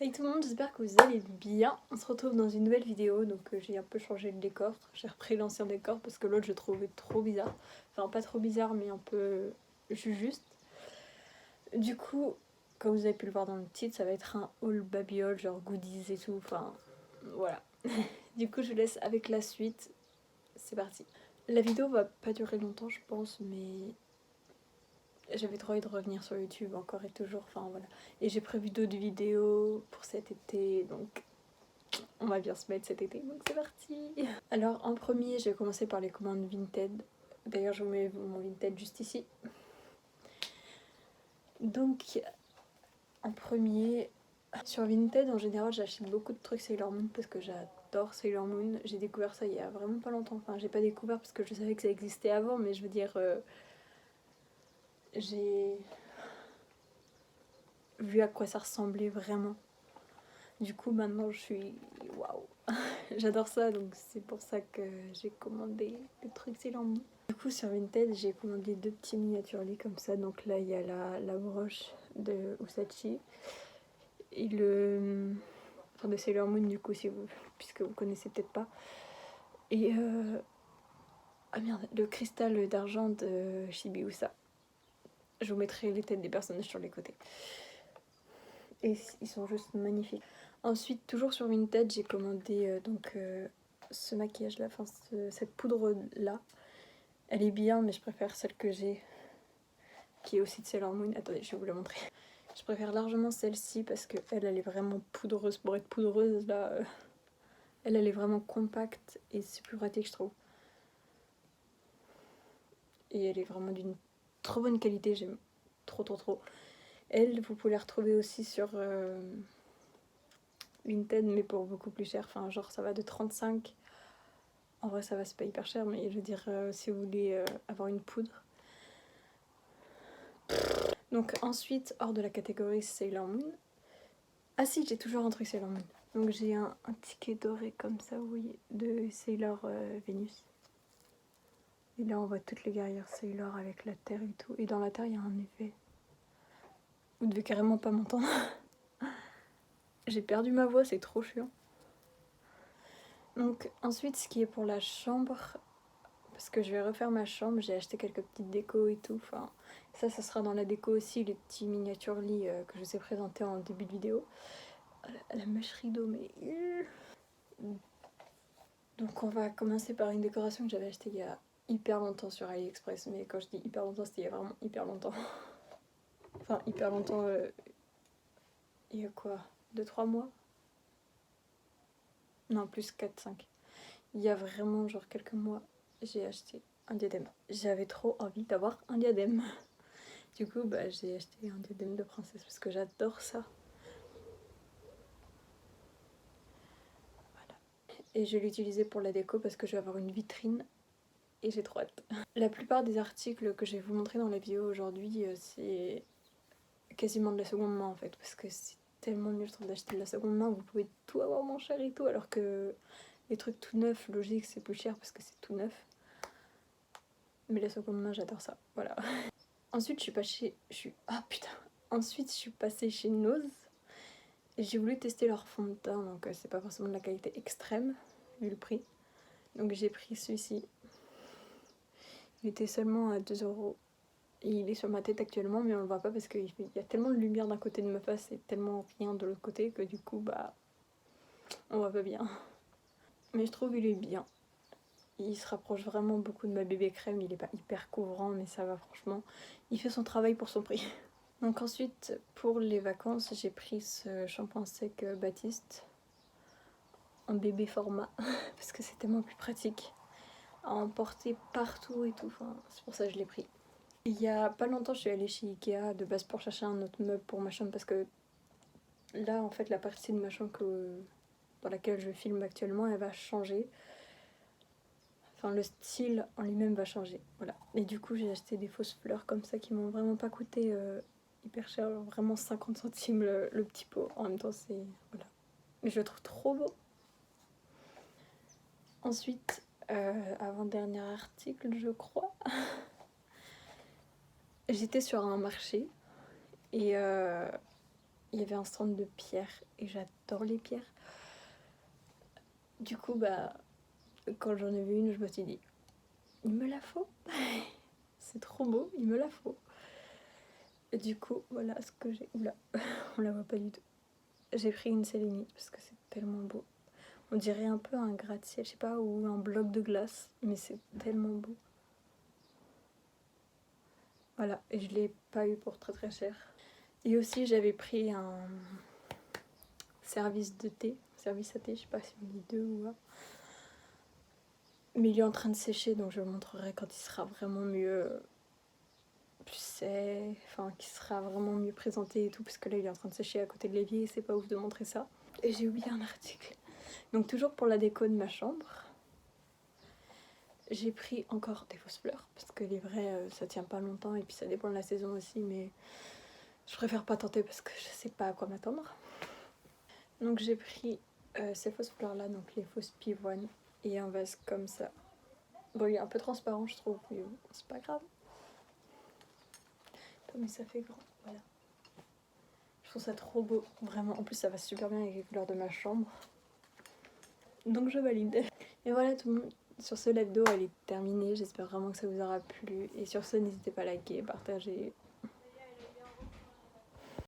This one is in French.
Salut tout le monde, j'espère que vous allez bien. On se retrouve dans une nouvelle vidéo, donc j'ai un peu changé le décor. J'ai repris l'ancien décor parce que l'autre je trouvais trop bizarre. Enfin pas trop bizarre mais un peu juste. Du coup, comme vous avez pu le voir dans le titre, ça va être un haul babiole, genre goodies et tout, enfin voilà. Du coup je vous laisse avec la suite, c'est parti. La vidéo va pas durer longtemps je pense, mais j'avais trop envie de revenir sur YouTube encore et toujours, enfin voilà. Et j'ai prévu d'autres vidéos pour cet été, donc on va bien se mettre cet été, donc c'est parti. Alors en premier, je vais commencer par les commandes Vinted. D'ailleurs, je vous mets mon Vinted juste ici. Donc en premier, sur Vinted, en général, j'achète beaucoup de trucs Sailor Moon parce que j'adore Sailor Moon. J'ai découvert ça il y a vraiment pas longtemps. Enfin, j'ai pas découvert parce que je savais que ça existait avant, mais je veux dire, j'ai vu à quoi ça ressemblait vraiment. Du coup, maintenant, je suis waouh. J'adore ça, donc c'est pour ça que j'ai commandé des trucs Sailor Moon. Du coup, sur Vinted, j'ai commandé deux petits miniatures lits comme ça. Donc là, il y a la broche de Usachi et le. Enfin, de Sailor Moon, du coup, puisque vous connaissez peut-être pas. Et. Ah merde, le cristal d'argent de Shibiusa. Je vous mettrai les têtes des personnages sur les côtés. Et ils sont juste magnifiques. Ensuite, toujours sur Vinted, j'ai commandé ce maquillage là, enfin cette poudre là. Elle est bien, mais je préfère celle que j'ai, qui est aussi de Sailor Moon. Attendez, je vais vous la montrer. Je préfère largement celle-ci parce que elle est vraiment poudreuse. Pour être poudreuse là, elle est vraiment compacte et c'est plus pratique je trouve. Et elle est vraiment d'une trop bonne qualité, j'aime trop. Elle, vous pouvez la retrouver aussi sur Vinted, mais pour beaucoup plus cher. Enfin, genre ça va de 35. En vrai, ça va, c'est pas hyper cher, mais je veux dire, si vous voulez avoir une poudre. Donc ensuite, hors de la catégorie Sailor Moon. Ah si, j'ai toujours un truc Sailor Moon. Donc j'ai un ticket doré comme ça, oui, de Sailor Vénus. Et là, on voit toutes les guerrières Sailor avec la terre et tout. Et dans la terre, il y a un effet. Vous devez carrément pas m'entendre. J'ai perdu ma voix, c'est trop chiant. Donc ensuite, ce qui est pour la chambre, parce que je vais refaire ma chambre, j'ai acheté quelques petites décos et tout. Enfin, ça sera dans la déco aussi, les petits miniatures lits que je vous ai présentés en début de vidéo. La mèche rideau, mais... Donc on va commencer par une décoration que j'avais achetée il y a hyper longtemps sur AliExpress. Mais quand je dis hyper longtemps, c'était il y a vraiment hyper longtemps. Enfin, hyper longtemps, il y a quoi 2-3 mois? Non, plus 4-5. Il y a vraiment genre quelques mois, j'ai acheté un diadème. J'avais trop envie d'avoir un diadème. Du coup, bah, j'ai acheté un diadème de princesse parce que j'adore ça. Voilà. Et je l'ai utilisé pour la déco parce que je vais avoir une vitrine et j'ai trop hâte. La plupart des articles que je vais vous montrer dans la vidéo aujourd'hui, c'est quasiment de la seconde main en fait, parce que c'est tellement nul je trouve d'acheter de la seconde main, vous pouvez tout avoir moins cher et tout, alors que les trucs tout neufs, logique, c'est plus cher parce que c'est tout neuf. Mais la seconde main, j'adore ça, voilà. Ensuite, Ensuite, je suis passée chez Nose. Et j'ai voulu tester leur fond de teint, donc c'est pas forcément de la qualité extrême, vu le prix. Donc j'ai pris celui-ci. Il était seulement à 2 €. Et il est sur ma tête actuellement, mais on le voit pas parce qu'il y a tellement de lumière d'un côté de ma face et tellement rien de l'autre côté que du coup, bah, on voit pas bien. Mais je trouve qu'il est bien. Il se rapproche vraiment beaucoup de ma bébé crème, il est pas hyper couvrant, mais ça va franchement. Il fait son travail pour son prix. Donc ensuite, pour les vacances, j'ai pris ce shampoing sec Baptiste en bébé format parce que c'est tellement plus pratique à emporter partout et tout. Enfin, c'est pour ça que je l'ai pris. Il y a pas longtemps, je suis allée chez Ikea de base pour chercher un autre meuble pour ma chambre parce que là, en fait, la partie de ma chambre dans laquelle je filme actuellement, elle va changer. Enfin, le style en lui-même va changer. Voilà. Et du coup, j'ai acheté des fausses fleurs comme ça qui m'ont vraiment pas coûté hyper cher. Vraiment 50 centimes le petit pot. En même temps, c'est. Voilà. Mais je le trouve trop beau. Ensuite, avant-dernier article, je crois. J'étais sur un marché et il y avait un stand de pierres et j'adore les pierres. Du coup, bah, quand j'en ai vu une, je me suis dit, il me la faut. C'est trop beau, il me la faut. Et du coup, voilà ce que j'ai. Oula, on la voit pas du tout. J'ai pris une sélénite parce que c'est tellement beau. On dirait un peu un gratte-ciel, je sais pas, ou un bloc de glace, mais c'est tellement beau. Voilà, et je l'ai pas eu pour très très cher. Et aussi, j'avais pris un service de thé, service à thé, je sais pas si on dit deux ou un. Mais il est en train de sécher, donc je vous montrerai quand il sera vraiment mieux, plus sec, enfin qui sera vraiment mieux présenté et tout, parce que là il est en train de sécher à côté de l'évier et c'est pas ouf de montrer ça. Et j'ai oublié un article. Donc toujours pour la déco de ma chambre, j'ai pris encore des fausses fleurs, parce que les vraies ça tient pas longtemps et puis ça dépend de la saison aussi, mais je préfère pas tenter parce que je sais pas à quoi m'attendre. Donc j'ai pris ces fausses fleurs là, donc les fausses pivoines, et un vase comme ça. Bon, il est un peu transparent je trouve, mais bon, c'est pas grave. Attends, mais ça fait grand, voilà. Je trouve ça trop beau, vraiment. En plus ça va super bien avec les couleurs de ma chambre. Donc je valide. Et voilà tout le monde. Sur ce, la vidéo elle est terminée. J'espère vraiment que ça vous aura plu. Et sur ce, n'hésitez pas à liker, partager,